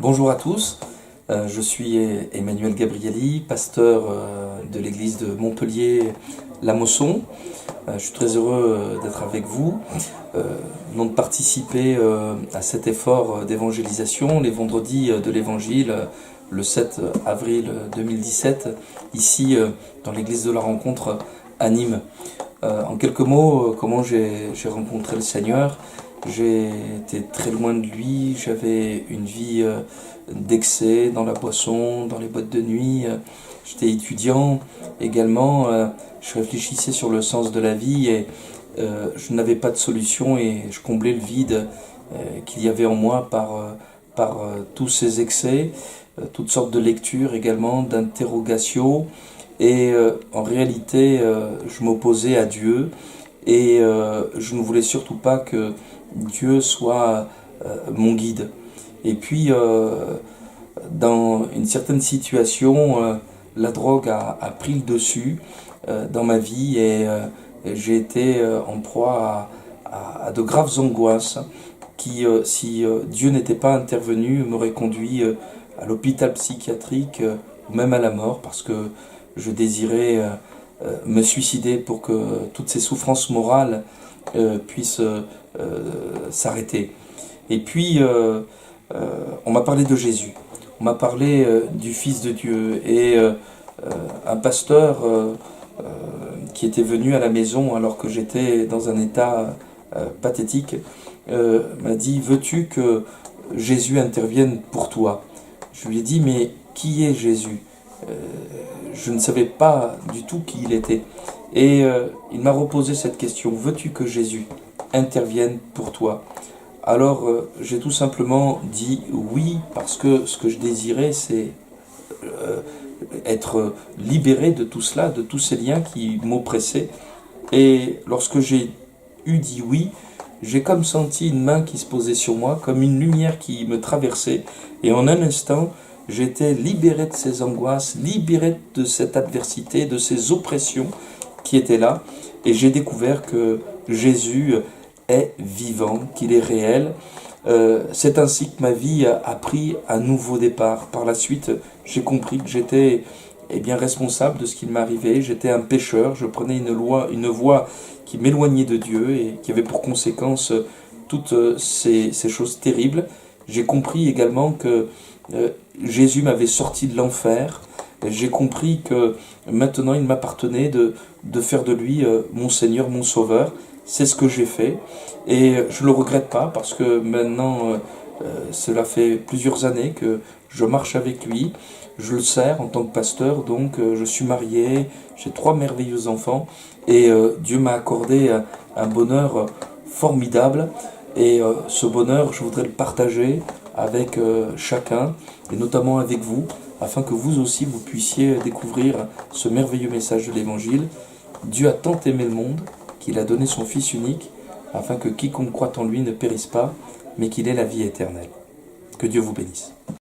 Bonjour à tous, je suis Emmanuel Gabrielli, pasteur de l'église de Montpellier-La Mosson. Je suis très heureux d'être avec vous, non de participer à cet effort d'évangélisation les vendredis de l'évangile le 7 avril 2017, ici dans l'église de la Rencontre à Nîmes. En quelques mots, comment j'ai rencontré le Seigneur. J'ai été très loin de lui, j'avais une vie d'excès dans la boisson, dans les boîtes de nuit. J'étais étudiant également, je réfléchissais sur le sens de la vie et je n'avais pas de solution et je comblais le vide qu'il y avait en moi par tous ces excès, toutes sortes de lectures également, d'interrogations. Et en réalité, je m'opposais à Dieu et je ne voulais surtout pas que Dieu soit mon guide. Et puis, dans une certaine situation, la drogue a pris le dessus dans ma vie et j'ai été en proie à de graves angoisses qui, si Dieu n'était pas intervenu, m'auraient conduit à l'hôpital psychiatrique ou même à la mort parce que je désirais me suicider pour que toutes ces souffrances morales puissent s'arrêter. Et puis, on m'a parlé de Jésus, on m'a parlé du Fils de Dieu, et un pasteur qui était venu à la maison alors que j'étais dans un état pathétique m'a dit « Veux-tu que Jésus intervienne pour toi ?» Je lui ai dit « Mais qui est Jésus ?» Je ne savais pas du tout qui il était. Et il m'a reposé cette question, veux-tu que Jésus intervienne pour toi? Alors j'ai tout simplement dit oui, parce que ce que je désirais, c'est être libéré de tout cela, de tous ces liens qui m'oppressaient. Et lorsque j'ai dit oui, j'ai comme senti une main qui se posait sur moi, comme une lumière qui me traversait. Et en un instant, j'étais libéré de ces angoisses, libéré de cette adversité, de ces oppressions qui étaient là. Et j'ai découvert que Jésus est vivant, qu'il est réel. C'est ainsi que ma vie a pris un nouveau départ. Par la suite, j'ai compris que j'étais responsable de ce qui m'arrivait. J'étais un pécheur, je prenais une voie qui m'éloignait de Dieu et qui avait pour conséquence toutes ces choses terribles. J'ai compris également que Jésus m'avait sorti de l'enfer. J'ai compris que maintenant il m'appartenait de faire de lui mon Seigneur, mon Sauveur. C'est ce que j'ai fait et je ne le regrette pas parce que maintenant cela fait plusieurs années que je marche avec lui. Je le sers en tant que pasteur, donc je suis marié, j'ai 3 merveilleux enfants et Dieu m'a accordé un bonheur formidable. Et ce bonheur, je voudrais le partager avec chacun, et notamment avec vous, afin que vous aussi, vous puissiez découvrir ce merveilleux message de l'Évangile. Dieu a tant aimé le monde qu'il a donné son Fils unique, afin que quiconque croit en lui ne périsse pas, mais qu'il ait la vie éternelle. Que Dieu vous bénisse.